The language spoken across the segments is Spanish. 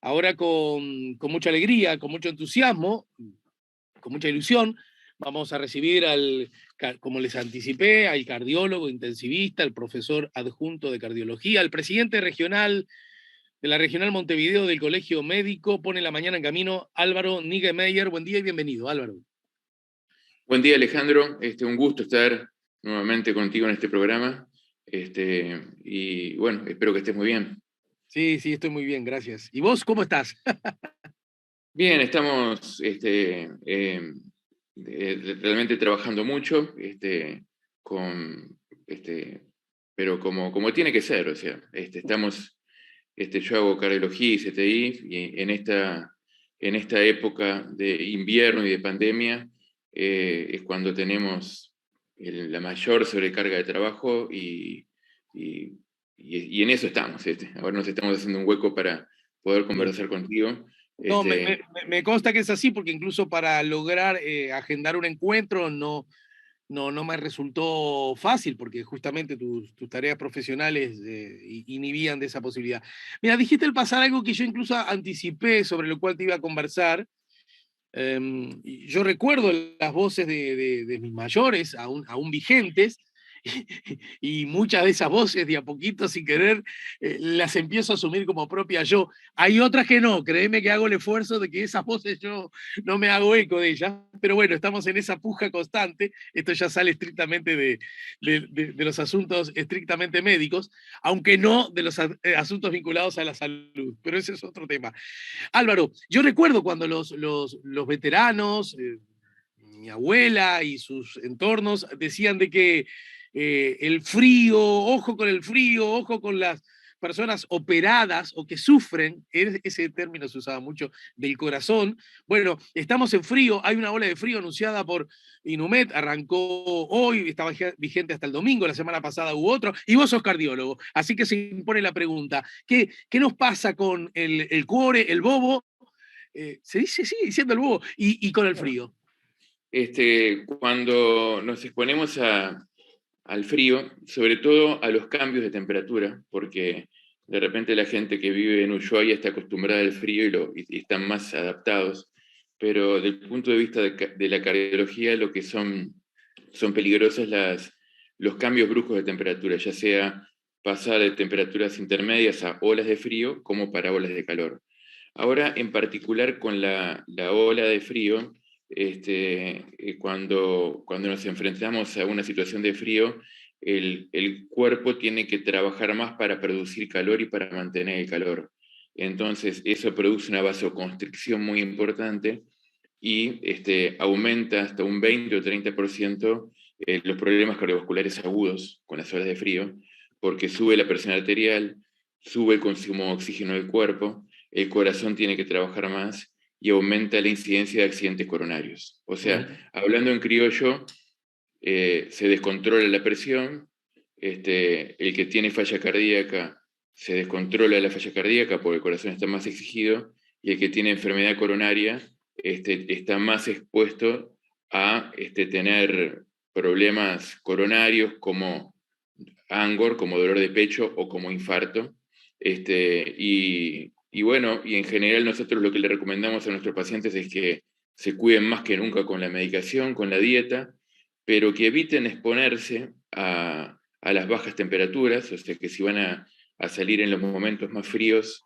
ahora con mucha alegría, con mucho entusiasmo, con mucha ilusión, vamos a recibir como les anticipé, al cardiólogo intensivista, al profesor adjunto de cardiología, al presidente regional de la Regional Montevideo del Colegio Médico, pone la mañana en camino, Álvaro Niggemeier. Buen día y bienvenido, Álvaro. Buen día, Alejandro. Un gusto estar nuevamente contigo en este programa. Y bueno, espero que estés muy bien. Sí, estoy muy bien, gracias. ¿Y vos cómo estás? Bien, estamos realmente trabajando mucho, con, pero como tiene que ser, o sea, yo hago cardiología y CTI, y en esta época de invierno y de pandemia es cuando tenemos la mayor sobrecarga de trabajo y en eso estamos. Ahora nos estamos haciendo un hueco para poder conversar contigo. No, me consta que es así, porque incluso para lograr agendar un encuentro no me resultó fácil, porque justamente tus tareas profesionales inhibían de esa posibilidad. Mira, dijiste al pasar algo que yo incluso anticipé, sobre lo cual te iba a conversar. Yo recuerdo las voces de mis mayores, aún vigentes, y muchas de esas voces, de a poquito, sin querer, las empiezo a asumir como propia yo. Hay otras que no, créeme que hago el esfuerzo de que esas voces yo no me hago eco de ellas, pero bueno, estamos en esa puja constante. Esto ya sale estrictamente de los asuntos estrictamente médicos, aunque no de los asuntos vinculados a la salud, pero ese es otro tema. Álvaro, yo recuerdo cuando los veteranos, mi abuela y sus entornos decían de que el frío, ojo con el frío, ojo con las personas operadas o que sufren, ese término se usaba mucho, del corazón. Bueno, estamos en frío, hay una ola de frío anunciada por Inumet, arrancó hoy, estaba vigente hasta el domingo, la semana pasada hubo otro, y vos sos cardiólogo, así que se impone la pregunta, ¿qué nos pasa con el cuore, el bobo? Se dice, sí, diciendo el bobo, y con el frío. Cuando nos exponemos al frío, sobre todo a los cambios de temperatura, porque de repente la gente que vive en Ushuaia está acostumbrada al frío y están más adaptados, pero desde el punto de vista de la cardiología lo que son peligrosos los cambios bruscos de temperatura, ya sea pasar de temperaturas intermedias a olas de frío como para olas de calor. Ahora, en particular con la ola de frío, cuando nos enfrentamos a una situación de frío, el cuerpo tiene que trabajar más para producir calor y para mantener el calor. Entonces, eso produce una vasoconstricción muy importante y aumenta hasta un 20 o 30% los problemas cardiovasculares agudos con las olas de frío, porque sube la presión arterial, sube el consumo de oxígeno del cuerpo, el corazón tiene que trabajar más y aumenta la incidencia de accidentes coronarios. O sea, hablando en criollo, se descontrola la presión, el que tiene falla cardíaca se descontrola la falla cardíaca porque el corazón está más exigido, y el que tiene enfermedad coronaria está más expuesto a tener problemas coronarios como angor, como dolor de pecho o como infarto. Y bueno, y en general nosotros lo que le recomendamos a nuestros pacientes es que se cuiden más que nunca con la medicación, con la dieta, pero que eviten exponerse a las bajas temperaturas, o sea que si van a salir en los momentos más fríos,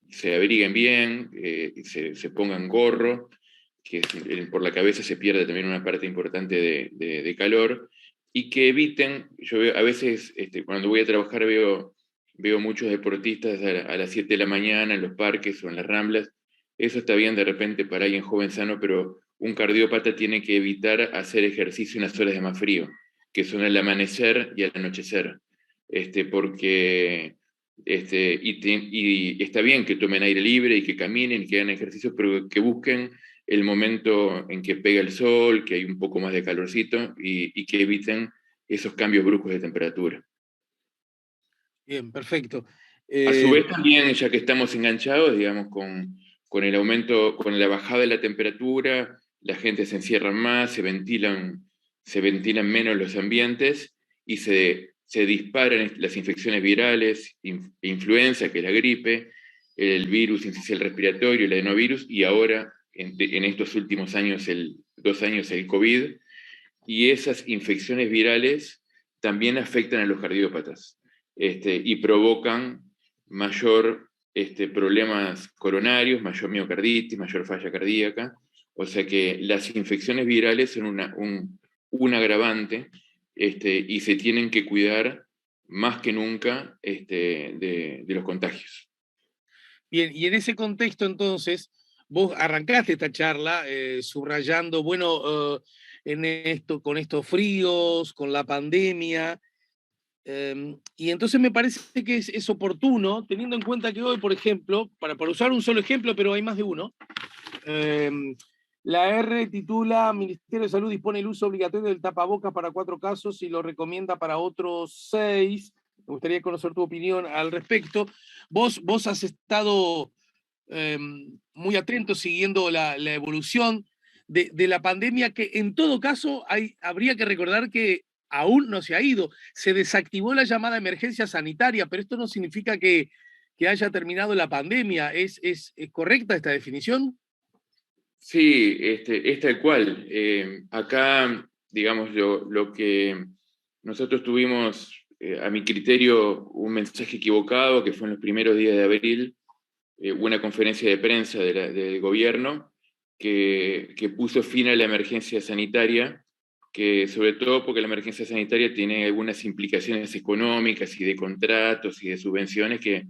se abriguen bien, se pongan gorro, que por la cabeza se pierde también una parte importante de calor, y que eviten, a veces cuando voy a trabajar veo muchos deportistas a las 7 de la mañana en los parques o en las ramblas. Eso está bien de repente para alguien joven sano, pero un cardiópata tiene que evitar hacer ejercicio en las horas de más frío, que son al amanecer y al anochecer, porque y está bien que tomen aire libre y que caminen y que hagan ejercicio, pero que busquen el momento en que pega el sol, que hay un poco más de calorcito y que eviten esos cambios bruscos de temperatura. Bien, perfecto. A su vez también, ya que estamos enganchados, digamos, con el aumento, con la bajada de la temperatura, la gente se encierra más, se ventilan menos los ambientes y se disparan las infecciones virales, influenza, que es la gripe, el virus incisional respiratorio, el adenovirus, y ahora, en estos últimos años, 2 años, el COVID, y esas infecciones virales también afectan a los cardiópatas y provocan mayor problemas coronarios, mayor miocarditis, mayor falla cardíaca. O sea que las infecciones virales son un agravante y se tienen que cuidar más que nunca de los contagios. Bien, y en ese contexto entonces, vos arrancaste esta charla subrayando, bueno, con estos fríos, con la pandemia, y entonces me parece que es oportuno, teniendo en cuenta que hoy, por ejemplo, para usar un solo ejemplo, pero hay más de uno, la R titula: Ministerio de Salud dispone el uso obligatorio del tapabocas para 4 casos y lo recomienda para otros 6. Me gustaría conocer tu opinión al respecto. Vos has estado muy atento siguiendo la evolución de la pandemia, que en todo caso habría que recordar que aún no se ha ido. Se desactivó la llamada emergencia sanitaria, pero esto no significa que haya terminado la pandemia. ¿Es correcta esta definición? Sí, es tal cual. Acá, digamos, lo que nosotros tuvimos, a mi criterio, un mensaje equivocado, que fue en los primeros días de abril, una conferencia de prensa del gobierno que puso fin a la emergencia sanitaria, que sobre todo porque la emergencia sanitaria tiene algunas implicaciones económicas y de contratos y de subvenciones que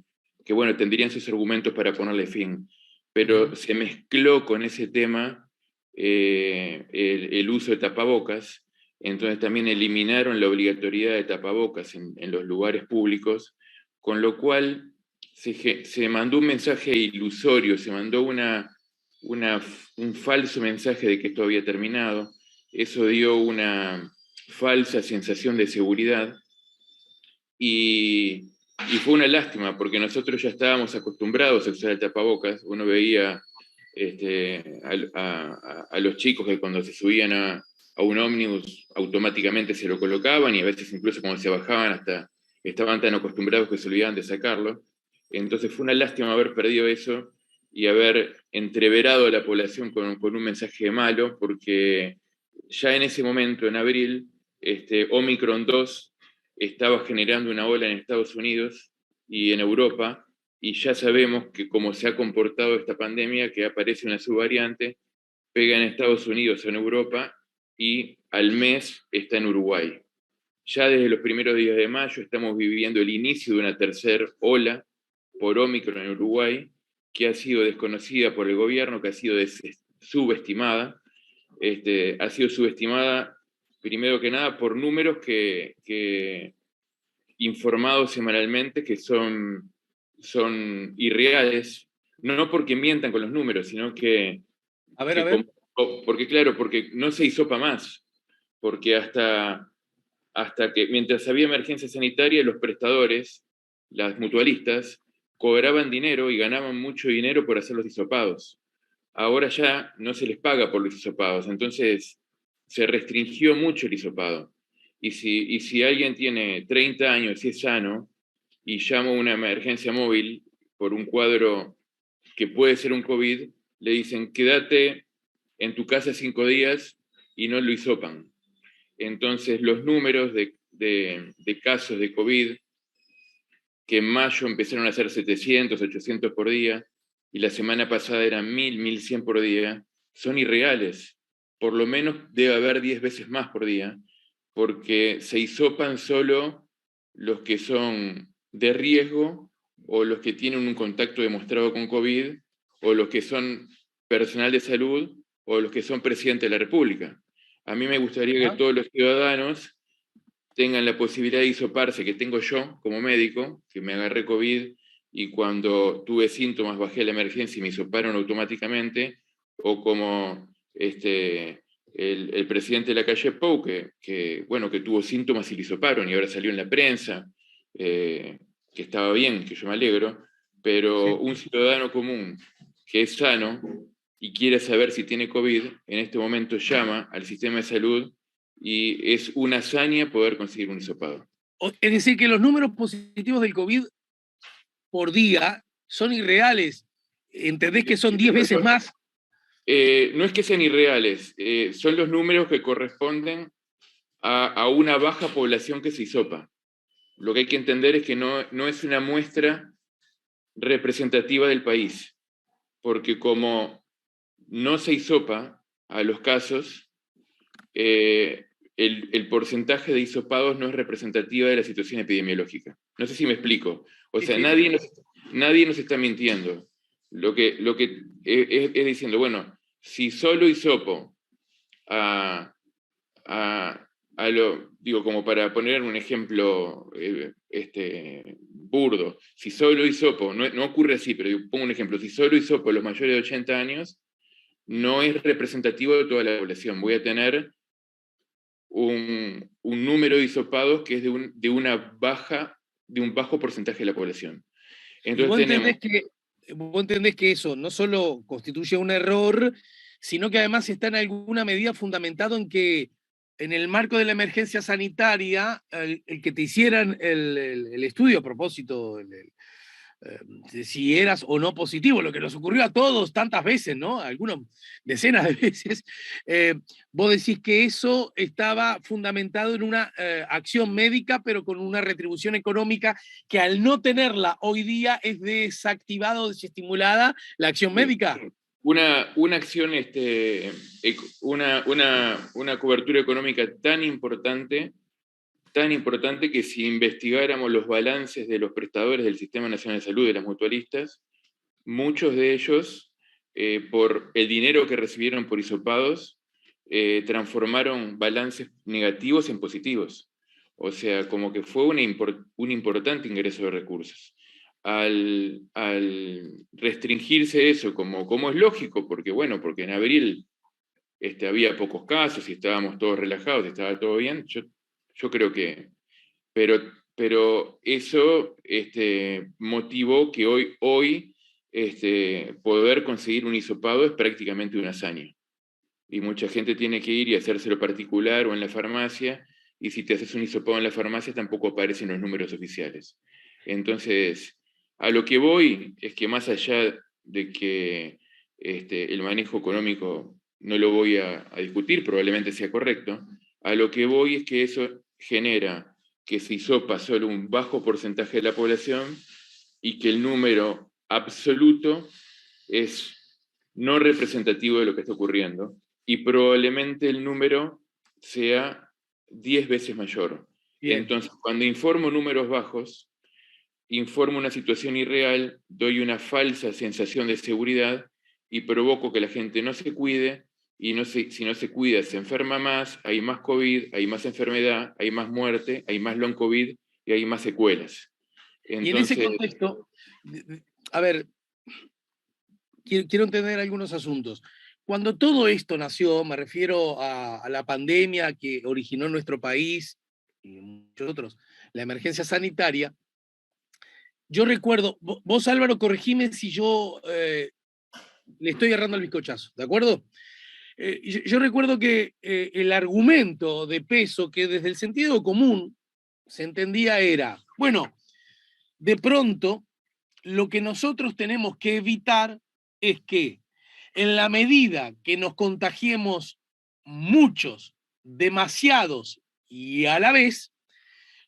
bueno, tendrían sus argumentos para ponerle fin. Pero se mezcló con ese tema el uso de tapabocas, entonces también eliminaron la obligatoriedad de tapabocas en los lugares públicos, con lo cual se mandó un mensaje ilusorio, se mandó un falso mensaje de que esto había terminado. Eso dio una falsa sensación de seguridad y fue una lástima porque nosotros ya estábamos acostumbrados a usar el tapabocas. Uno veía a los chicos que cuando se subían a un ómnibus automáticamente se lo colocaban, y a veces incluso cuando se bajaban hasta estaban tan acostumbrados que se olvidaban de sacarlo. Entonces fue una lástima haber perdido eso y haber entreverado a la población con un mensaje malo, porque ya en ese momento, en abril, Omicron 2 estaba generando una ola en Estados Unidos y en Europa, y ya sabemos que como se ha comportado esta pandemia, que aparece una subvariante, pega en Estados Unidos o en Europa, y al mes está en Uruguay. Ya desde los primeros días de mayo estamos viviendo el inicio de una tercera ola por Omicron en Uruguay, que ha sido desconocida por el gobierno, que ha sido subestimada. Ha sido subestimada, primero que nada, por números que informados semanalmente, que son irreales, no porque mientan con los números, sino A ver, a ver. porque claro, porque no se hisopa más, porque hasta que mientras había emergencia sanitaria, los prestadores, las mutualistas, cobraban dinero y ganaban mucho dinero por hacer los hisopados. Ahora ya no se les paga por los hisopados, entonces se restringió mucho el hisopado. Y si alguien tiene 30 años y es sano y llama a una emergencia móvil por un cuadro que puede ser un COVID, le dicen: quédate en tu casa 5 días, y no lo hisopan. Entonces los números de casos de COVID, que en mayo empezaron a ser 700, 800 por día, y la semana pasada eran 1000, 1100 por día, son irreales. Por lo menos debe haber 10 veces más por día, porque se hisopan solo los que son de riesgo, o los que tienen un contacto demostrado con COVID, o los que son personal de salud, o los que son presidente de la República. A mí me gustaría que todos los ciudadanos tengan la posibilidad de hisoparse, que tengo yo como médico, que me agarré COVID y cuando tuve síntomas bajé a la emergencia y me hisoparon automáticamente, o como el presidente de la calle Pou, bueno, que tuvo síntomas y le hisoparon y ahora salió en la prensa, que estaba bien, que yo me alegro, pero un ciudadano común que es sano y quiere saber si tiene COVID, en este momento llama al sistema de salud, y es una hazaña poder conseguir un hisopado. Es decir, que los números positivos del COVID por día son irreales. ¿Entendés que son 10 veces más? No es que sean irreales, son los números que corresponden a una baja población que se hisopa. Lo que hay que entender es que no es una muestra representativa del país, porque como no se hisopa a los casos, el porcentaje de hisopados no es representativa de la situación epidemiológica. No sé si me explico. O sea, nadie nos está mintiendo. Lo que es diciendo, bueno, si solo hisopo digo, como para poner un ejemplo burdo, si solo hisopo, no ocurre así, pero pongo un ejemplo, si solo hisopo a los mayores de 80 años, no es representativo de toda la población. Voy a tener un número de hisopados que es de un bajo porcentaje de la población. Entonces vos entendés que eso no solo constituye un error, sino que además está en alguna medida fundamentado en que en el marco de la emergencia sanitaria, el que te hicieran el estudio a propósito de si eras o no positivo, lo que nos ocurrió a todos tantas veces, ¿no? Algunas decenas de veces, vos decís que eso estaba fundamentado en una acción médica, pero con una retribución económica que al no tenerla hoy día es desactivada o desestimulada la acción médica. Una acción, una cobertura económica tan importante que si investigáramos los balances de los prestadores del Sistema Nacional de Salud, de las mutualistas, muchos de ellos, por el dinero que recibieron por hisopados, transformaron balances negativos en positivos. O sea, como que fue un importante ingreso de recursos. Al restringirse eso, como es lógico, porque en abril había pocos casos y estábamos todos relajados, estaba todo bien, yo creo que... Pero eso motivó que hoy poder conseguir un hisopado es prácticamente una hazaña. Y mucha gente tiene que ir y hacérselo particular o en la farmacia, y si te haces un hisopado en la farmacia tampoco aparecen los números oficiales. Entonces, a lo que voy es que más allá de que el manejo económico no lo voy a discutir, probablemente sea correcto, a lo que voy es que eso genera que se hisopa solo un bajo porcentaje de la población y que el número absoluto es no representativo de lo que está ocurriendo, y probablemente el número sea 10 veces mayor. Bien. Entonces, cuando informo números bajos, informo una situación irreal, doy una falsa sensación de seguridad y provoco que la gente no se cuide, y si no se cuida se enferma más, hay más COVID, hay más enfermedad, hay más muerte, hay más long COVID y hay más secuelas. Entonces, y en ese contexto, a ver, quiero entender algunos asuntos. Cuando todo esto nació, me refiero a la pandemia que originó en nuestro país y en muchos otros, la emergencia sanitaria, yo recuerdo, vos Álvaro, corregime si yo le estoy agarrando el bizcochazo, ¿de acuerdo? Yo recuerdo que el argumento de peso que desde el sentido común se entendía era, bueno, de pronto lo que nosotros tenemos que evitar es que en la medida que nos contagiemos muchos, demasiados y a la vez,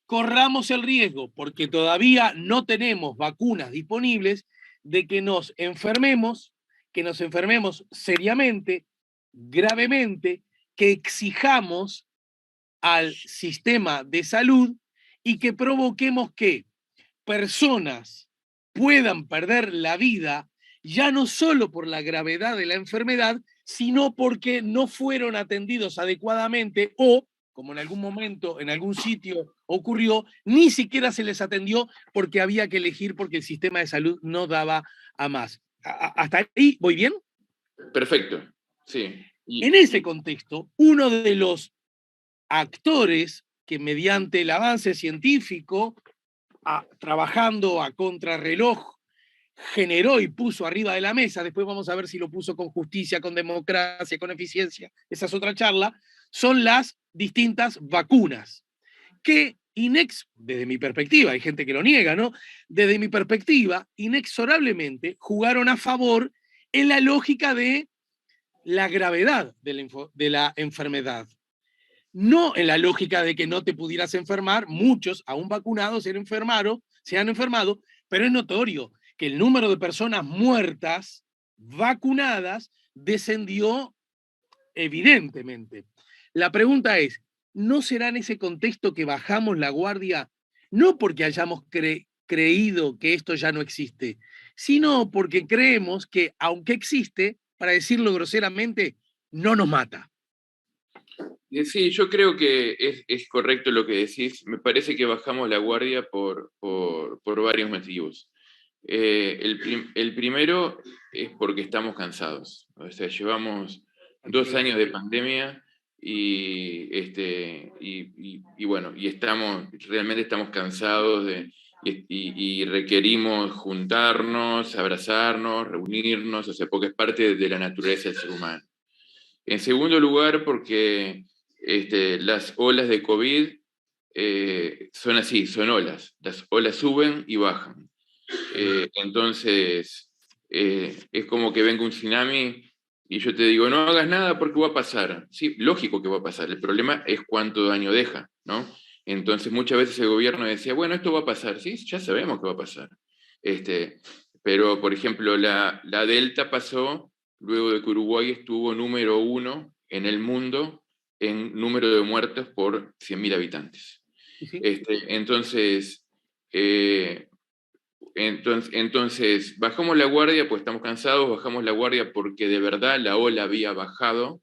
corramos el riesgo, porque todavía no tenemos vacunas disponibles, de que nos enfermemos seriamente, gravemente, que exijamos al sistema de salud y que provoquemos que personas puedan perder la vida, ya no solo por la gravedad de la enfermedad, sino porque no fueron atendidos adecuadamente o, como en algún momento, en algún sitio ocurrió, ni siquiera se les atendió porque había que elegir porque el sistema de salud no daba a más. ¿Hasta ahí voy bien? Perfecto, sí. En ese contexto, uno de los actores que mediante el avance científico, trabajando a contrarreloj, generó y puso arriba de la mesa, después vamos a ver si lo puso con justicia, con democracia, con eficiencia, esa es otra charla, son las distintas vacunas, que desde mi perspectiva, hay gente que lo niega, ¿no? Desde mi perspectiva, inexorablemente jugaron a favor en la lógica de la gravedad de la enfermedad. No en la lógica de que no te pudieras enfermar, muchos, aún vacunados, se han enfermado, pero es notorio que el número de personas muertas vacunadas descendió evidentemente. La pregunta es, ¿no será en ese contexto que bajamos la guardia, no porque hayamos creído que esto ya no existe, sino porque creemos que, aunque existe, para decirlo groseramente, no nos mata? Sí, yo creo que es correcto lo que decís. Me parece que bajamos la guardia por varios motivos. El primero es porque estamos cansados. O sea, llevamos 2 años de pandemia y bueno, realmente estamos cansados y requerimos juntarnos, abrazarnos, reunirnos, o sea, porque es parte de la naturaleza del ser humano. En segundo lugar, porque las olas de COVID son así, son olas. Las olas suben y bajan. Entonces, es como que venga un tsunami y yo te digo, no hagas nada porque va a pasar. Sí, lógico que va a pasar. El problema es cuánto daño deja, ¿no? Entonces, muchas veces el gobierno decía, bueno, esto va a pasar. Sí, ya sabemos que va a pasar. Pero, por ejemplo, la Delta pasó luego de que Uruguay estuvo número 1 en el mundo en número de muertos por 100.000 habitantes. Sí. Entonces, bajamos la guardia, pues estamos cansados, bajamos la guardia porque de verdad la ola había bajado,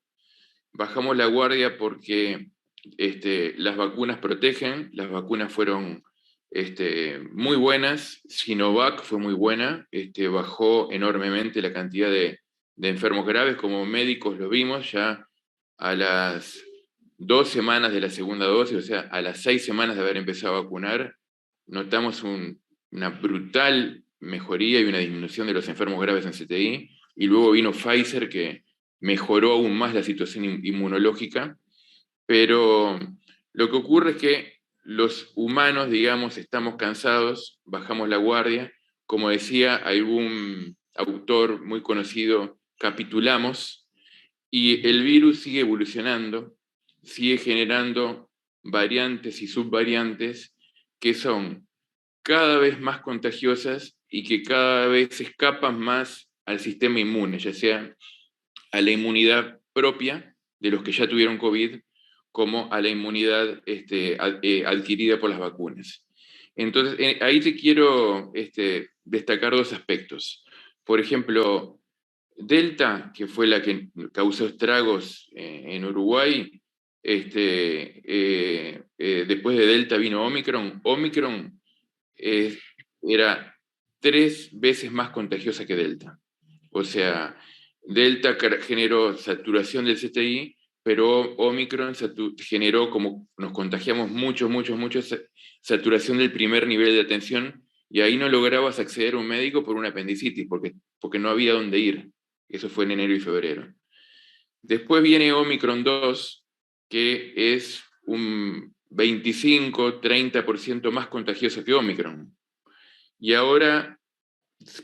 bajamos la guardia porque las vacunas protegen, las vacunas fueron muy buenas, Sinovac fue muy buena, bajó enormemente la cantidad de enfermos graves, como médicos lo vimos ya a las 2 semanas de la segunda dosis, o sea, a las 6 semanas de haber empezado a vacunar, notamos una brutal mejoría y una disminución de los enfermos graves en CTI, y luego vino Pfizer que mejoró aún más la situación inmunológica, pero lo que ocurre es que los humanos, digamos, estamos cansados, bajamos la guardia, como decía algún autor muy conocido, capitulamos, y el virus sigue evolucionando, sigue generando variantes y subvariantes que son cada vez más contagiosas y que cada vez escapan más al sistema inmune, ya sea a la inmunidad propia de los que ya tuvieron COVID, como a la inmunidad adquirida por las vacunas. Entonces, ahí te quiero destacar 2 aspectos. Por ejemplo, Delta, que fue la que causó estragos en Uruguay, después de Delta vino Omicron. Omicron era 3 veces más contagiosa que Delta. O sea, Delta generó saturación del CTI, pero Omicron generó, como nos contagiamos mucho, saturación del primer nivel de atención, y ahí no lograbas acceder a un médico por una apendicitis, porque no había dónde ir. Eso fue en enero y febrero. Después viene Omicron 2, que es un 25-30% más contagioso que Omicron. Y ahora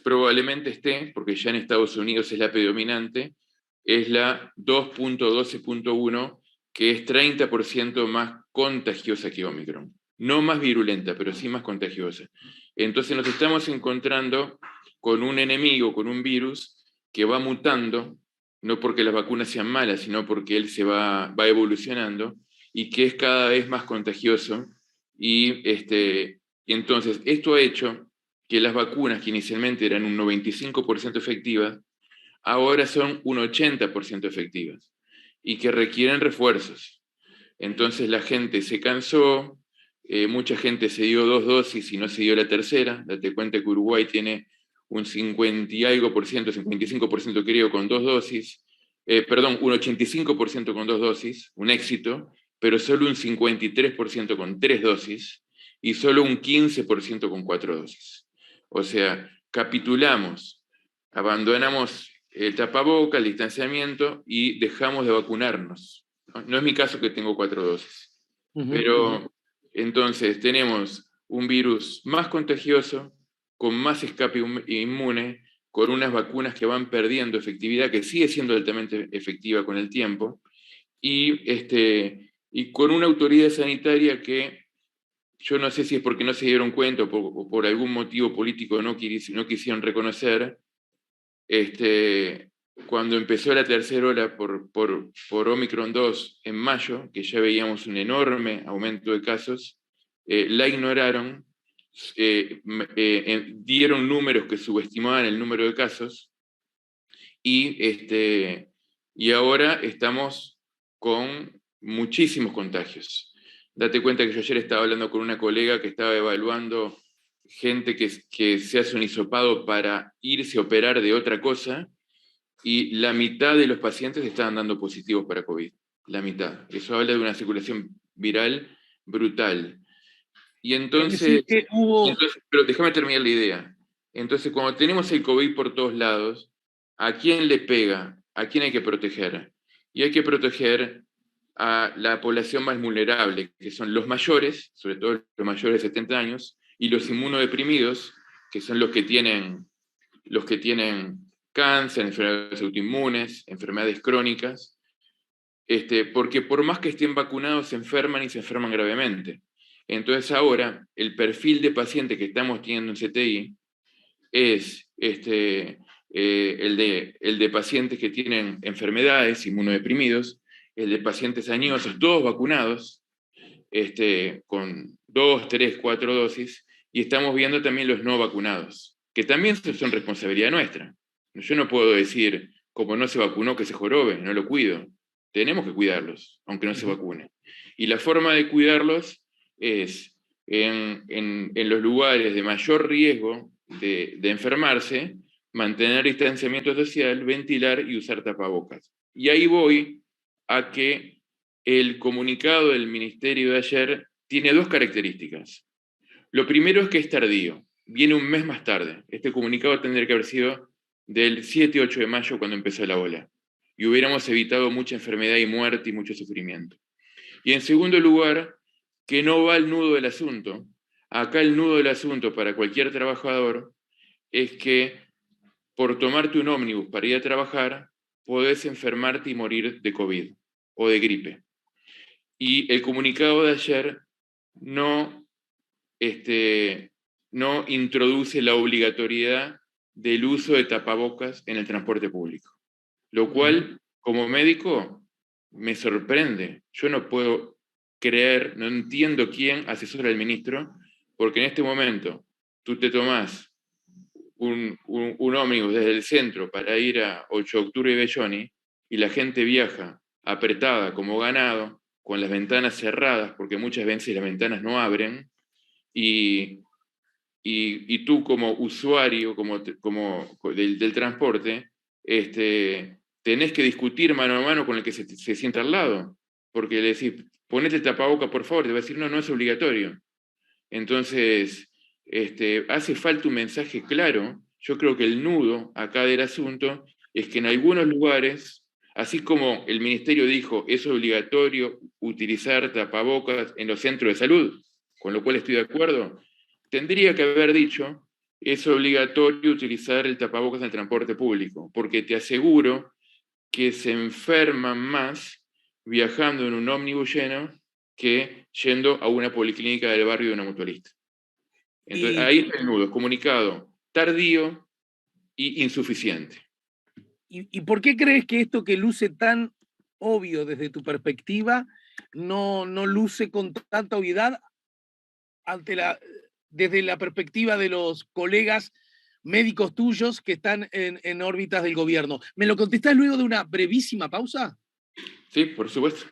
probablemente esté, porque ya en Estados Unidos es la predominante, es la 2.12.1, que es 30% más contagiosa que Omicron. No más virulenta, pero sí más contagiosa. Entonces nos estamos encontrando con un enemigo, con un virus que va mutando, no porque las vacunas sean malas, sino porque él va evolucionando y que es cada vez más contagioso. Y entonces esto ha hecho que las vacunas, que inicialmente eran un 95% efectivas, ahora son un 80% efectivas y que requieren refuerzos. Entonces la gente se cansó, mucha gente se dio 2 dosis y no se dio la tercera. Date cuenta que Uruguay tiene un 50 y algo por ciento, 55% creo, con 2 dosis, perdón, un 85% con 2 dosis, un éxito, pero solo un 53% con 3 dosis y solo un 15% con 4 dosis. O sea, capitulamos, abandonamos el tapaboca, el distanciamiento y dejamos de vacunarnos. No es mi caso que tengo 4 dosis, pero Entonces tenemos un virus más contagioso, con más escape inmune, con unas vacunas que van perdiendo efectividad, que sigue siendo altamente efectiva con el tiempo, y con una autoridad sanitaria que yo no sé si es porque no se dieron cuenta o por algún motivo político no quisieron reconocer, cuando empezó la tercera ola por Omicron 2 en mayo, que ya veíamos un enorme aumento de casos, la ignoraron, dieron números que subestimaban el número de casos, y ahora estamos con muchísimos contagios. Date cuenta que yo ayer estaba hablando con una colega que estaba evaluando gente que se hace un hisopado para irse a operar de otra cosa, y la mitad de los pacientes estaban dando positivos para COVID. La mitad. Eso habla de una circulación viral brutal. Y Es decir, entonces, que hubo... pero déjame terminar la idea. Entonces, cuando tenemos el COVID por todos lados, ¿a quién le pega? ¿A quién hay que proteger? Y hay que proteger a la población más vulnerable, que son los mayores, sobre todo los mayores de 70 años, y los inmunodeprimidos, que son los que tienen cáncer, enfermedades autoinmunes, enfermedades crónicas, porque por más que estén vacunados se enferman y se enferman gravemente. Entonces ahora el perfil de paciente que estamos teniendo en CTI es el de pacientes que tienen enfermedades, inmunodeprimidos, el de pacientes añosos, todos vacunados, con 2, 3, 4 dosis, y estamos viendo también los no vacunados, que también son responsabilidad nuestra. Yo no puedo decir, como no se vacunó, que se jorobe, no lo cuido. Tenemos que cuidarlos, aunque no se vacune. Y la forma de cuidarlos es en los lugares de mayor riesgo de enfermarse, mantener distanciamiento social, ventilar y usar tapabocas. Y ahí voy a que el comunicado del ministerio de ayer tiene dos características. Lo primero es que es tardío, viene un mes más tarde. Este comunicado tendría que haber sido del 7-8 de mayo cuando empezó la ola, y hubiéramos evitado mucha enfermedad y muerte y mucho sufrimiento. Y en segundo lugar, que no va al nudo del asunto. Acá el nudo del asunto para cualquier trabajador es que por tomarte un ómnibus para ir a trabajar, podés enfermarte y morir de COVID o de gripe. Y el comunicado de ayer no, no introduce la obligatoriedad del uso de tapabocas en el transporte público, lo cual, como médico, me sorprende. Yo no puedo creer, no entiendo quién asesora al ministro, porque en este momento tú te tomás un ómnibus desde el centro para ir a 8 de octubre y Belloni, y la gente viaja apretada como ganado, con las ventanas cerradas, porque muchas veces las ventanas no abren, y tú como usuario del transporte, tenés que discutir mano a mano con el que se sienta al lado, porque le decís, ponete el tapaboca por favor, te va a decir, no, no es obligatorio. Entonces, hace falta un mensaje claro. Yo creo que el nudo acá del asunto es que en algunos lugares, así como el ministerio dijo, es obligatorio utilizar tapabocas en los centros de salud, con lo cual estoy de acuerdo, tendría que haber dicho, es obligatorio utilizar el tapabocas en el transporte público, porque te aseguro que se enferman más viajando en un ómnibus lleno que yendo a una policlínica del barrio de una mutualista. Entonces, ahí está el nudo, comunicado tardío e insuficiente. ¿Y por qué crees que esto que luce tan obvio desde tu perspectiva no luce con tanta obviedad desde la perspectiva de los colegas médicos tuyos que están en órbitas del gobierno? ¿Me lo contestás luego de una brevísima pausa? Sí, por supuesto.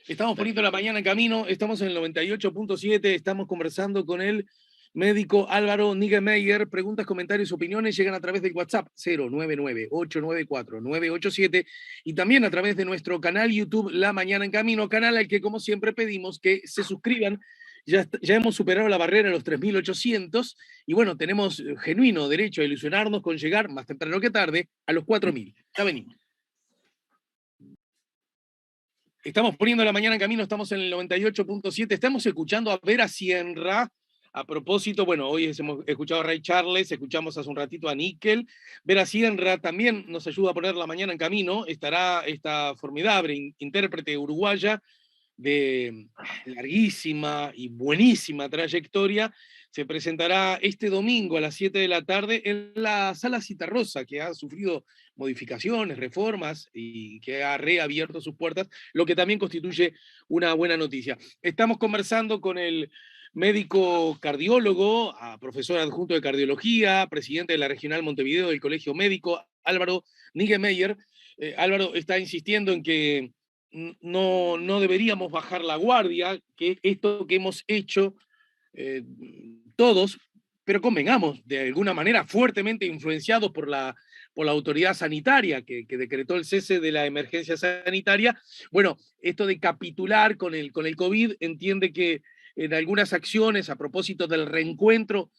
Estamos poniendo la mañana en camino, estamos en el 98.7, estamos conversando con el médico Álvaro Niggemeier. Preguntas, comentarios, opiniones llegan a través del WhatsApp 099-894-987 y también a través de nuestro canal YouTube La Mañana en Camino, canal al que como siempre pedimos que se suscriban. Ya hemos superado la barrera de los 3.800 y bueno, tenemos genuino derecho a ilusionarnos con llegar más temprano que tarde a los 4.000. Ya venimos. Estamos poniendo la mañana en camino, estamos en el 98.7, estamos escuchando a Vera Cienra. A propósito, bueno, hoy hemos escuchado a Ray Charles, escuchamos hace un ratito a Níquel. Vera Cienra también nos ayuda a poner la mañana en camino. Estará esta formidable intérprete uruguaya de larguísima y buenísima trayectoria. Se presentará este domingo a las 7 de la tarde en la Sala Citarrosa, que ha sufrido modificaciones, reformas y que ha reabierto sus puertas, lo que también constituye una buena noticia. Estamos conversando con el médico cardiólogo, profesor adjunto de cardiología, presidente de la Regional Montevideo del Colegio Médico, Álvaro Niggemeier. Álvaro está insistiendo en que no deberíamos bajar la guardia, que esto que hemos hecho todos, pero convengamos, de alguna manera fuertemente influenciados por la autoridad sanitaria que decretó el cese de la emergencia sanitaria. Bueno, esto de capitular con el COVID entiende que en algunas acciones a propósito del reencuentro,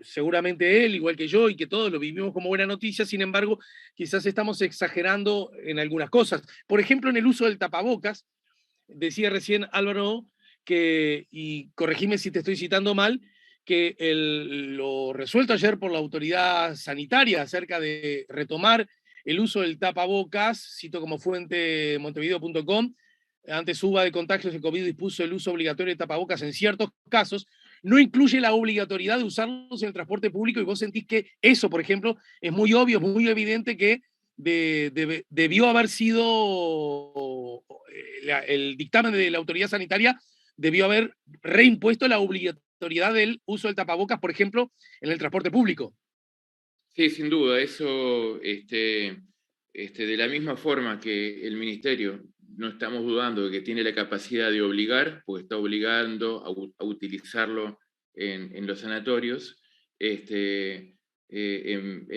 seguramente él, igual que yo, y que todos lo vivimos como buena noticia, sin embargo, quizás estamos exagerando en algunas cosas. Por ejemplo, en el uso del tapabocas, decía recién Álvaro que, y corregime si te estoy citando mal, que lo resuelto ayer por la autoridad sanitaria acerca de retomar el uso del tapabocas, cito como fuente montevideo.com, ante suba de contagios de COVID dispuso el uso obligatorio de tapabocas en ciertos casos, no incluye la obligatoriedad de usarlos en el transporte público y vos sentís que eso, por ejemplo, es muy obvio, es muy evidente que debió haber sido el dictamen de la autoridad sanitaria debió haber reimpuesto la obligatoriedad del uso del tapabocas, por ejemplo, en el transporte público. Sí, sin duda, eso, de la misma forma que el Ministerio, no estamos dudando de que tiene la capacidad de obligar, porque está obligando a utilizarlo en los sanatorios, en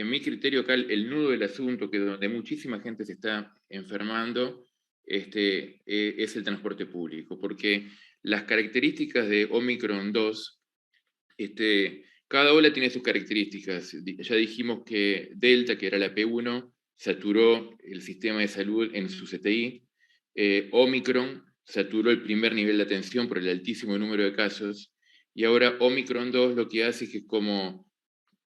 mi criterio acá el nudo del asunto, que donde muchísima gente se está enfermando, es el transporte público, porque las características de Omicron 2, cada ola tiene sus características. Ya dijimos que Delta, que era la P1, saturó el sistema de salud en su CTI. Omicron saturó el primer nivel de atención por el altísimo número de casos. Y ahora Omicron 2 lo que hace es que como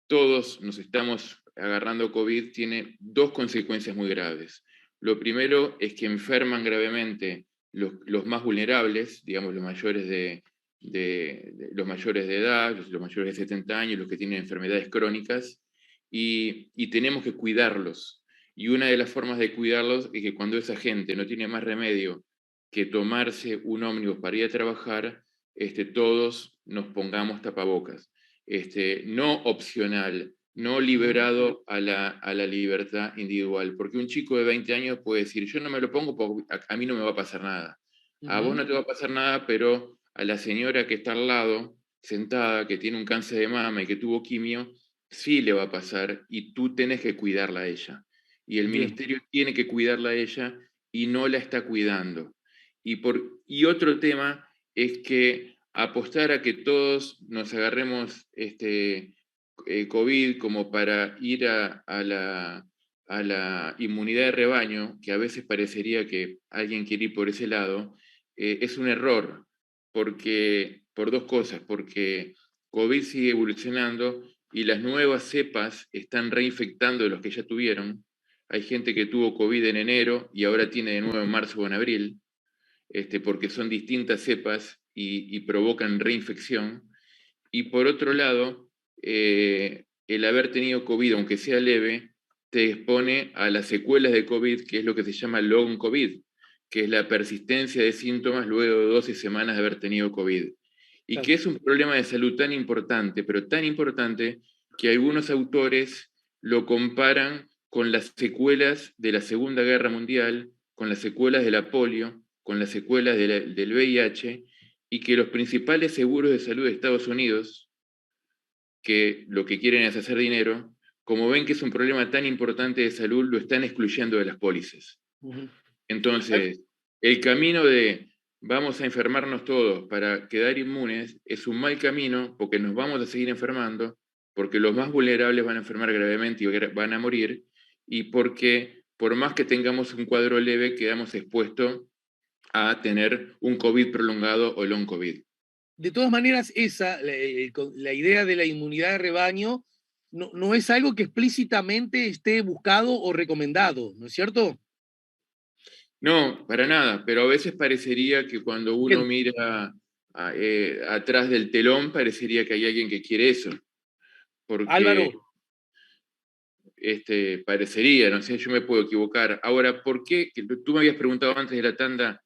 todos nos estamos agarrando COVID, tiene dos consecuencias muy graves. Lo primero es que enferman gravemente los más vulnerables, digamos los mayores los mayores de edad, los mayores de 70 años, los que tienen enfermedades crónicas, y tenemos que cuidarlos. Y una de las formas de cuidarlos es que cuando esa gente no tiene más remedio que tomarse un ómnibus para ir a trabajar, todos nos pongamos tapabocas. No opcional, no liberado a la libertad individual, porque un chico de 20 años puede decir, yo no me lo pongo porque a mí no me va a pasar nada. A vos no te va a pasar nada, pero a la señora que está al lado, sentada, que tiene un cáncer de mama y que tuvo quimio, sí le va a pasar y tú tenés que cuidarla a ella. Y el Bien. ministerio tiene que cuidarla a ella y no la está cuidando. Y otro tema es que apostar a que todos nos agarremos COVID como para ir a la inmunidad de rebaño, que a veces parecería que alguien quiere ir por ese lado, es un error, por dos cosas, porque COVID sigue evolucionando y las nuevas cepas están reinfectando a los que ya tuvieron. Hay gente que tuvo COVID en enero y ahora tiene de nuevo en marzo o en abril, porque son distintas cepas y provocan reinfección. Y por otro lado, el haber tenido COVID, aunque sea leve, te expone a las secuelas de COVID, que es lo que se llama long COVID, que es la persistencia de síntomas luego de 12 semanas de haber tenido COVID. Y que es un problema de salud tan importante, pero tan importante, que algunos autores lo comparan con las secuelas de la Segunda Guerra Mundial, con las secuelas de la polio, con las secuelas del VIH, y que los principales seguros de salud de Estados Unidos, que lo que quieren es hacer dinero, como ven que es un problema tan importante de salud, lo están excluyendo de las pólizas. Entonces, el camino de vamos a enfermarnos todos para quedar inmunes es un mal camino porque nos vamos a seguir enfermando, porque los más vulnerables van a enfermar gravemente y van a morir, y porque por más que tengamos un cuadro leve, quedamos expuestos a tener un COVID prolongado o long COVID. De todas maneras, la idea de la inmunidad de rebaño no es algo que explícitamente esté buscado o recomendado, ¿no es cierto? No, para nada, pero a veces parecería que cuando uno Bien, mira atrás del telón, parecería que hay alguien que quiere eso, porque Álvaro, parecería, no sé, yo me puedo equivocar. Ahora, ¿por qué? Que tú me habías preguntado antes de la tanda,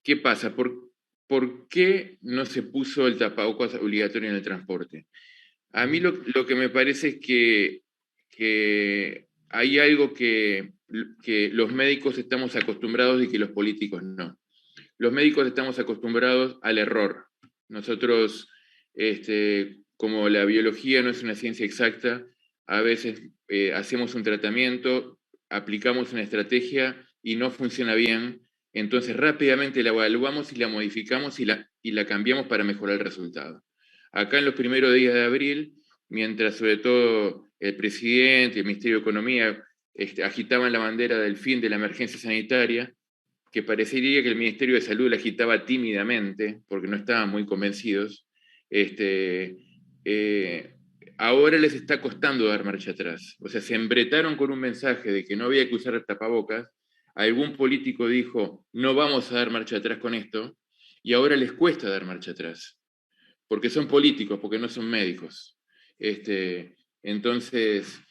¿qué pasa? ¿Por qué no se puso el tapabocas obligatorio en el transporte? A mí lo que me parece es que hay algo que los médicos estamos acostumbrados y que los políticos no. Los médicos estamos acostumbrados al error. Nosotros, como la biología no es una ciencia exacta, a veces hacemos un tratamiento, aplicamos una estrategia y no funciona bien, entonces rápidamente la evaluamos y la modificamos y la cambiamos para mejorar el resultado. Acá en los primeros días de abril, mientras sobre todo el presidente y el Ministerio de Economía agitaban la bandera del fin de la emergencia sanitaria, que parecería que el Ministerio de Salud la agitaba tímidamente, porque no estaban muy convencidos, ahora les está costando dar marcha atrás. O sea, se embretaron con un mensaje de que no había que usar tapabocas, algún político dijo, no vamos a dar marcha atrás con esto, y ahora les cuesta dar marcha atrás, porque son políticos, porque no son médicos. Entonces,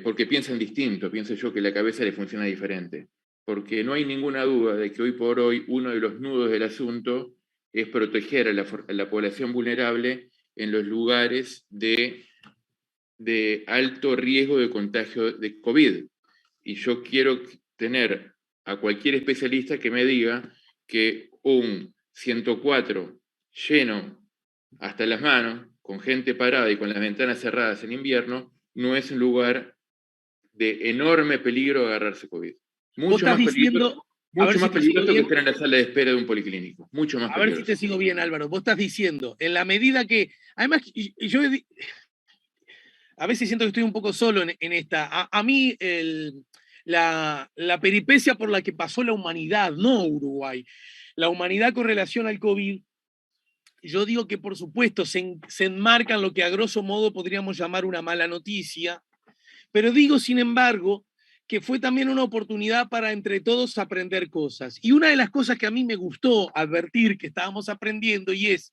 porque piensan distinto, pienso yo que la cabeza le funciona diferente, porque no hay ninguna duda de que hoy por hoy uno de los nudos del asunto es proteger a la población vulnerable en los lugares de alto riesgo de contagio de COVID. Y yo quiero tener a cualquier especialista que me diga que un 104 lleno hasta las manos, con gente parada y con las ventanas cerradas en invierno, no es un lugar de enorme peligro de agarrarse COVID. vos estás diciendo, a ver Mucho si más te sigo peligroso que bien, estar en la sala de espera de un policlínico. Mucho más a ver si te peligroso. sigo bien, Álvaro. Vos estás diciendo, en la medida que, además, a veces siento que estoy un poco solo en esta. A mí, la peripecia por la que pasó la humanidad, no Uruguay, la humanidad con relación al COVID, yo digo que por supuesto se enmarca en lo que a grosso modo podríamos llamar una mala noticia, pero digo, sin embargo, que fue también una oportunidad para entre todos aprender cosas. Y una de las cosas que a mí me gustó advertir que estábamos aprendiendo y es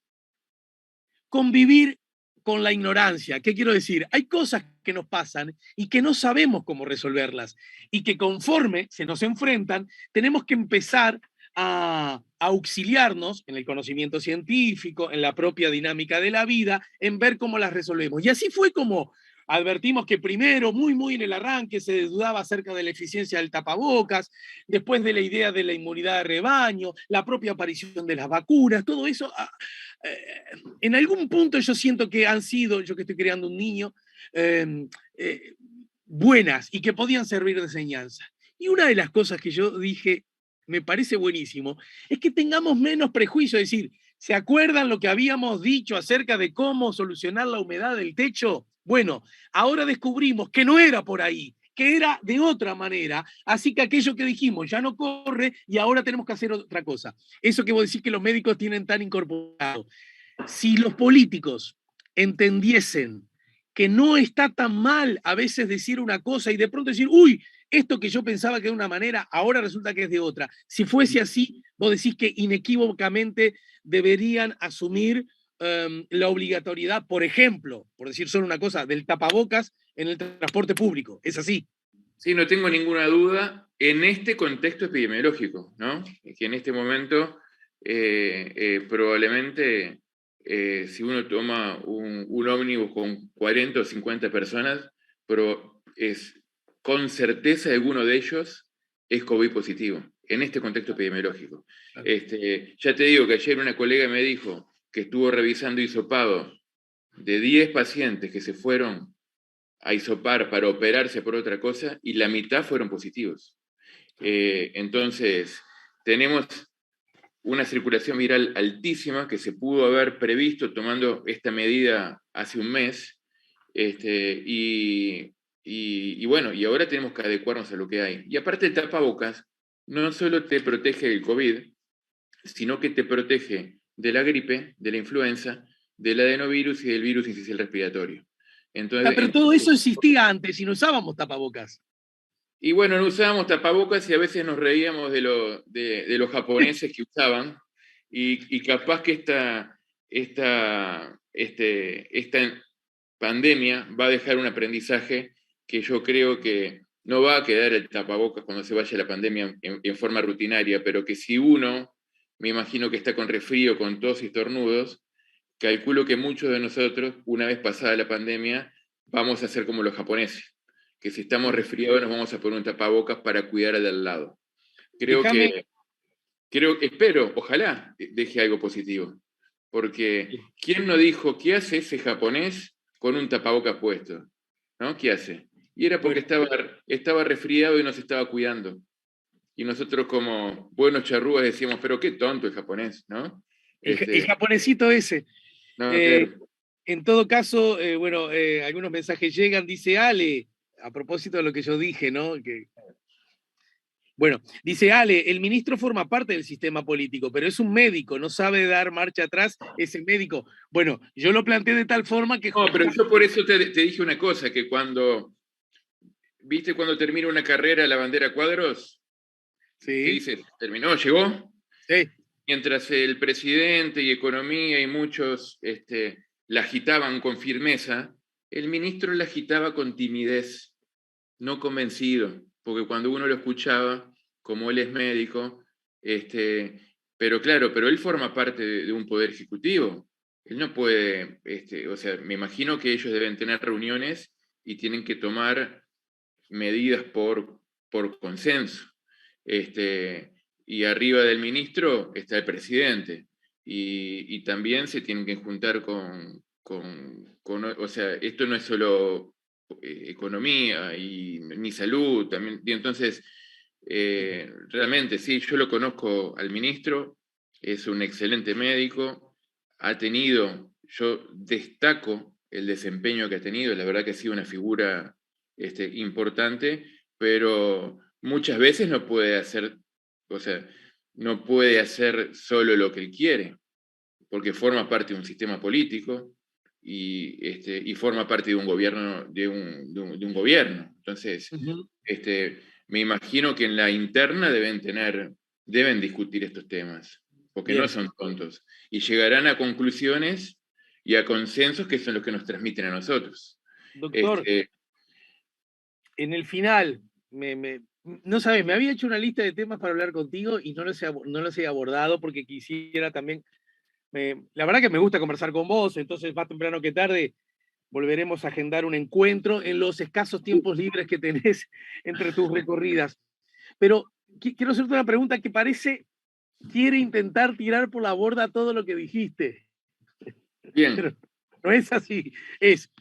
convivir con la ignorancia. ¿Qué quiero decir? Hay cosas que nos pasan y que no sabemos cómo resolverlas y que conforme se nos enfrentan, tenemos que empezar a auxiliarnos en el conocimiento científico, en la propia dinámica de la vida, en ver cómo las resolvemos. Y así fue como advertimos que primero, muy en el arranque, se dudaba acerca de la eficiencia del tapabocas, después de la idea de la inmunidad de rebaño, la propia aparición de las vacunas, todo eso en algún punto yo siento que han sido, yo que estoy creando un niño, eh, eh, buenas y que podían servir de enseñanza. Y una de las cosas que yo dije, me parece buenísimo, es que tengamos menos prejuicio, es decir, ¿se acuerdan lo que habíamos dicho acerca de cómo solucionar la humedad del techo? Bueno, ahora descubrimos que no era por ahí, que era de otra manera, así que aquello que dijimos ya no corre y ahora tenemos que hacer otra cosa. Eso que vos decís que los médicos tienen tan incorporado. Si los políticos entendiesen que no está tan mal a veces decir una cosa y de pronto decir, uy, esto que yo pensaba que era de una manera, ahora resulta que es de otra. Si fuese así, vos decís que inequívocamente deberían asumir la obligatoriedad, por ejemplo, por decir solo una cosa, del tapabocas en el transporte público. Es así. Sí, no tengo ninguna duda en este contexto epidemiológico, ¿no? Que en este momento probablemente si uno toma un ómnibus con 40 o 50 personas, pero con certeza alguno de ellos es COVID positivo, en este contexto epidemiológico. Ya te digo que ayer una colega me dijo que estuvo revisando hisopado de 10 pacientes que se fueron a hisopar para operarse por otra cosa y la mitad fueron positivos. Entonces, tenemos una circulación viral altísima que se pudo haber previsto tomando esta medida hace un mes. Bueno, y ahora tenemos que adecuarnos a lo que hay. Y aparte el tapabocas no solo te protege del COVID, sino que te protege de la gripe, de la influenza, del adenovirus y del virus incisional respiratorio. Pero todo eso existía antes y no usábamos tapabocas. Y bueno, no usábamos tapabocas y a veces nos reíamos de los japoneses que usaban, y capaz que esta pandemia va a dejar un aprendizaje que yo creo que no va a quedar el tapabocas cuando se vaya la pandemia en forma rutinaria, pero que si uno, me imagino que está con resfrío, con tos y estornudos, calculo que muchos de nosotros, una vez pasada la pandemia, vamos a ser como los japoneses, que si estamos resfriados nos vamos a poner un tapabocas para cuidar al de al lado. Espero, ojalá deje algo positivo, porque ¿quién no dijo qué hace ese japonés con un tapabocas puesto? ¿No? ¿Qué hace? Y era porque estaba resfriado y nos estaba cuidando. Y nosotros como buenos charrúas decíamos, pero qué tonto el japonés, ¿no? El japonesito ese. No, claro. En todo caso, bueno, algunos mensajes llegan, dice Ale, a propósito de lo que yo dije, ¿no? Bueno, dice Ale, el ministro forma parte del sistema político, pero es un médico, no sabe dar marcha atrás, es el médico. Bueno, yo lo planteé de tal forma que... No, pero yo por eso te dije una cosa, que ¿viste cuando termina una carrera la bandera cuadros? Sí. ¿Qué dice? ¿Terminó? ¿Llegó? Sí. Mientras el presidente y economía y muchos la agitaban con firmeza, el ministro la agitaba con timidez, no convencido, porque cuando uno lo escuchaba, como él es médico, pero claro, pero él forma parte de un poder ejecutivo. Él no puede, o sea, me imagino que ellos deben tener reuniones y tienen que tomar medidas por consenso. Y arriba del ministro está el presidente. Y también se tienen que juntar o sea, esto no es solo economía ni salud, también, y entonces, realmente, sí, yo lo conozco al ministro, es un excelente médico, yo destaco el desempeño que ha tenido, la verdad que ha sido una figura importante, pero muchas veces no puede hacer, o sea, no puede hacer solo lo que él quiere, porque forma parte de un sistema político y forma parte de un gobierno, de un gobierno. Entonces, me imagino que en la interna deben discutir estos temas, porque Bien. no son tontos, y llegarán a conclusiones y a consensos que son los que nos transmiten a nosotros. Doctor, en el final, no sabes, me había hecho una lista de temas para hablar contigo y no los he abordado porque quisiera también, la verdad que me gusta conversar con vos, entonces más temprano que tarde volveremos a agendar un encuentro en los escasos tiempos libres que tenés entre tus recorridas. Pero quiero hacerte una pregunta que quiere intentar tirar por la borda todo lo que dijiste. Bien. Pero no es así, es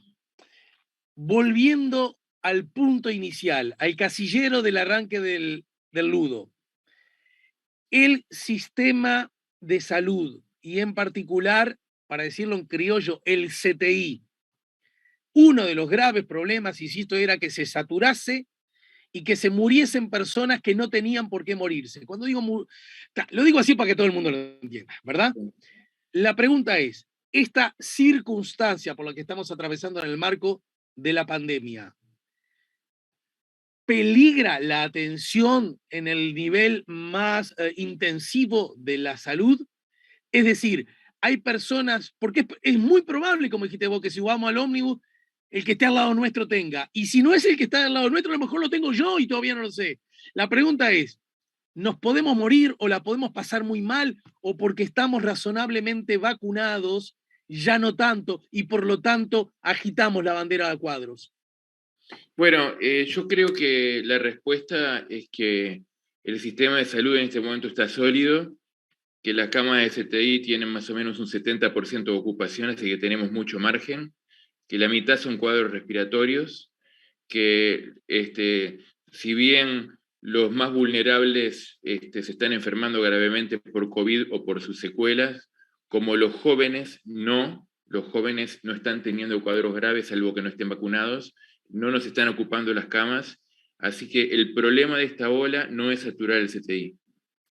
volviendo al punto inicial, al casillero del arranque del ludo. El sistema de salud, y en particular, para decirlo en criollo, el CTI. Uno de los graves problemas, insisto, era que se saturase y que se muriesen personas que no tenían por qué morirse. Cuando digo, lo digo así para que todo el mundo lo entienda, ¿verdad? La pregunta es, esta circunstancia por la que estamos atravesando en el marco de la pandemia, ¿peligra la atención en el nivel más intensivo de la salud? Es decir, hay personas, porque es muy probable, como dijiste vos, que si vamos al ómnibus, el que esté al lado nuestro tenga. Y si no es el que está al lado nuestro, a lo mejor lo tengo yo y todavía no lo sé. La pregunta es, ¿nos podemos morir o la podemos pasar muy mal o porque estamos razonablemente vacunados, ya no tanto, y por lo tanto agitamos la bandera a cuadros? Bueno, yo creo que la respuesta es que el sistema de salud en este momento está sólido, que las camas de CTI tienen más o menos un 70% de ocupación, así que tenemos mucho margen, que la mitad son cuadros respiratorios, que si bien los más vulnerables se están enfermando gravemente por COVID o por sus secuelas, como los jóvenes no están teniendo cuadros graves, salvo que no estén vacunados, no nos están ocupando las camas, así que el problema de esta ola no es saturar el CTI,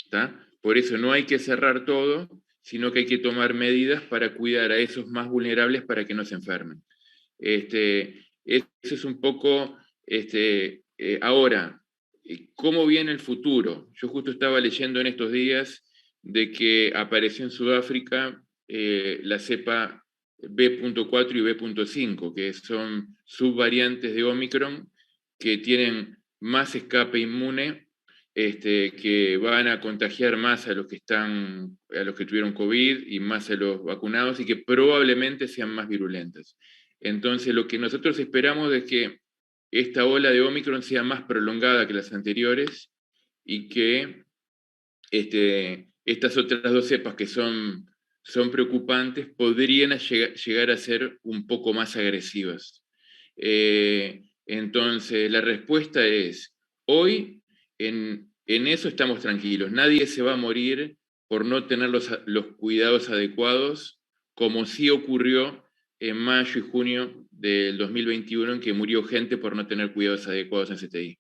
¿está? Por eso no hay que cerrar todo, sino que hay que tomar medidas para cuidar a esos más vulnerables para que no se enfermen. Eso es un poco, ahora, ¿cómo viene el futuro? Yo justo estaba leyendo en estos días de que apareció en Sudáfrica la cepa B.4 y B.5, que son subvariantes de Omicron que tienen más escape inmune, que van a contagiar más a los que tuvieron COVID y más a los vacunados y que probablemente sean más virulentas. Entonces, lo que nosotros esperamos es que esta ola de Omicron sea más prolongada que las anteriores y que estas otras dos cepas que son preocupantes podrían llegar a ser un poco más agresivas. Entonces, la respuesta es, hoy en eso estamos tranquilos. Nadie se va a morir por no tener los cuidados adecuados, como sí ocurrió en mayo y junio del 2021, en que murió gente por no tener cuidados adecuados en CTI,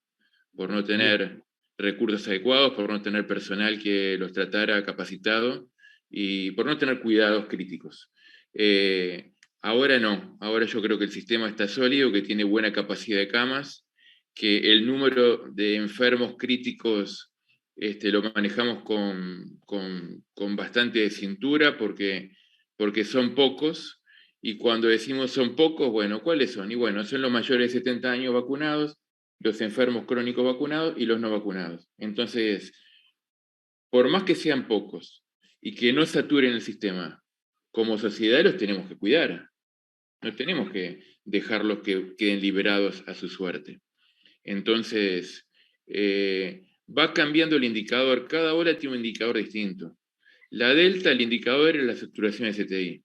por no tener recursos adecuados, por no tener personal que los tratara capacitado y por no tener cuidados críticos. Ahora no, ahora yo creo que el sistema está sólido, que tiene buena capacidad de camas, que el número de enfermos críticos lo manejamos con bastante cintura porque son pocos, y cuando decimos son pocos, bueno, ¿cuáles son? Y bueno, son los mayores de 70 años vacunados, los enfermos crónicos vacunados y los no vacunados. Entonces, por más que sean pocos y que no saturen el sistema, como sociedad los tenemos que cuidar. No tenemos que dejarlos que queden liberados a su suerte. Entonces, va cambiando el indicador. Cada hora tiene un indicador distinto. La Delta, el indicador era la saturación de CTI.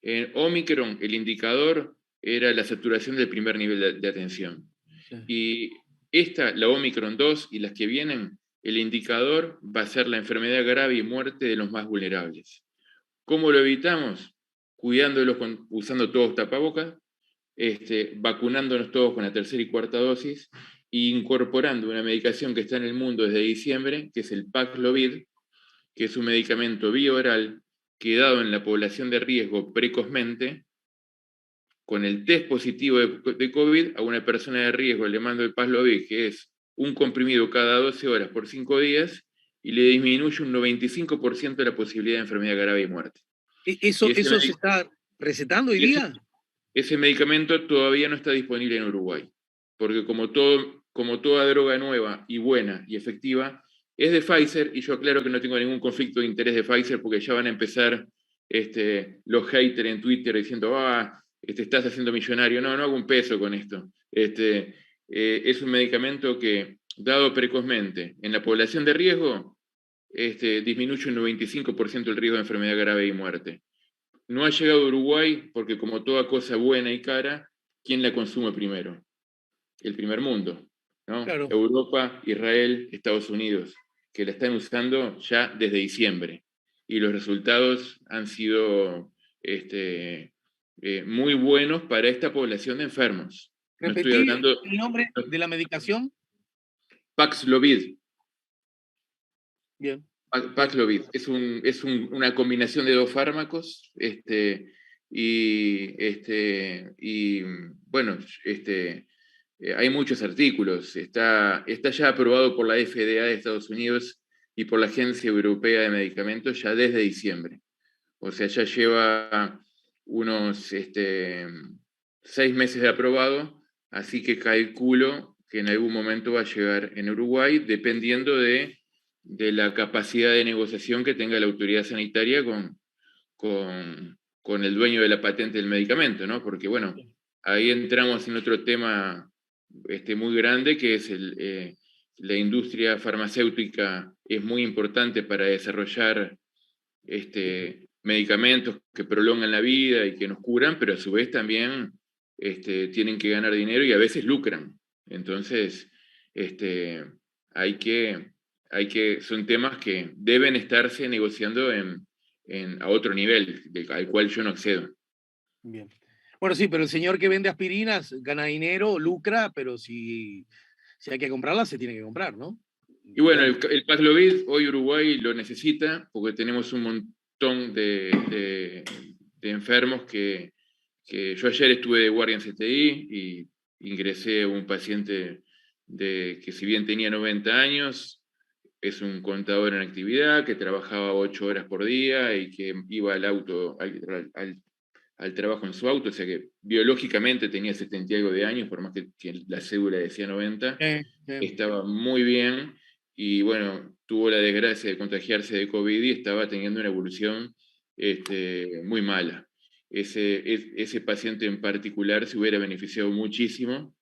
En Omicron, el indicador era la saturación del primer nivel de atención. Sí. Y la Omicron 2 y las que vienen, el indicador va a ser la enfermedad grave y muerte de los más vulnerables. ¿Cómo lo evitamos? Cuidándolos, usando todos tapabocas, vacunándonos todos con la tercera y cuarta dosis, e incorporando una medicación que está en el mundo desde diciembre, que es el Paxlovid, que es un medicamento bioral que, dado en la población de riesgo precozmente, con el test positivo de COVID, a una persona de riesgo le mando el Paxlovid, que es un comprimido cada 12 horas por 5 días, y le disminuye un 95% de la posibilidad de enfermedad grave y muerte. ¿Eso se está recetando hoy día? Ese medicamento todavía no está disponible en Uruguay, porque como toda droga nueva y buena y efectiva, es de Pfizer, y yo aclaro que no tengo ningún conflicto de interés de Pfizer, porque ya van a empezar los haters en Twitter diciendo, estás haciendo millonario. No hago un peso con esto. Es un medicamento que, dado precozmente en la población de riesgo, disminuye un 95% el riesgo de enfermedad grave y muerte. No ha llegado a Uruguay porque, como toda cosa buena y cara, ¿quién la consume primero? El primer mundo, ¿no? Claro. Europa, Israel, Estados Unidos, que la están usando ya desde diciembre. Y los resultados han sido muy buenos para esta población de enfermos. ¿Repetir no estoy hablando, el nombre de la medicación? Paxlovid. Bien. Paxlovid es una combinación de dos fármacos, y bueno, hay muchos artículos. Está ya aprobado por la FDA de Estados Unidos y por la Agencia Europea de Medicamentos ya desde diciembre. O sea, ya lleva unos 6 meses de aprobado, así que calculo que en algún momento va a llegar en Uruguay, dependiendo de la capacidad de negociación que tenga la autoridad sanitaria con el dueño de la patente del medicamento, ¿no? Porque, bueno, ahí entramos en otro tema muy grande, que es la industria farmacéutica. Es muy importante para desarrollar medicamentos que prolongan la vida y que nos curan, pero a su vez también tienen que ganar dinero y a veces lucran. Entonces, son temas que deben estarse negociando a otro nivel, al cual yo no accedo. Bien. Bueno, sí, pero el señor que vende aspirinas gana dinero, lucra, pero si hay que comprarlas, se tiene que comprar, ¿no? Y bueno, el Paxlovid hoy Uruguay lo necesita porque tenemos un montón de enfermos que yo ayer estuve de guardia en CTI y ingresé a un paciente que si bien tenía 90 años, es un contador en actividad, que trabajaba 8 horas por día y que iba al trabajo en su auto, o sea que biológicamente tenía 70 y algo de años, por más que la cédula decía 90, estaba muy bien y bueno, tuvo la desgracia de contagiarse de COVID y estaba teniendo una evolución muy mala. Ese paciente en particular se hubiera beneficiado muchísimo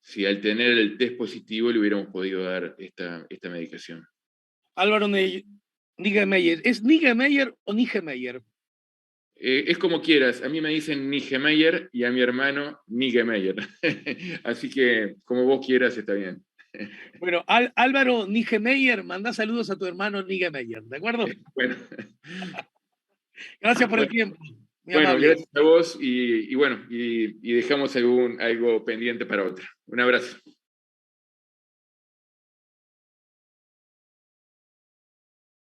si al tener el test positivo le hubiéramos podido dar esta medicación. Álvaro Nigemeyer, ¿es Nigemeyer o Nigemeyer? Es como quieras, a mí me dicen Nigemeyer y a mi hermano Nigemeyer. Así que como vos quieras está bien. Bueno, Álvaro Nigemeyer, manda saludos a tu hermano Nigemeyer, ¿de acuerdo? Bueno, Gracias por el tiempo. Muy bueno, amable. gracias a vos y bueno, y dejamos algo pendiente para otra. Un abrazo.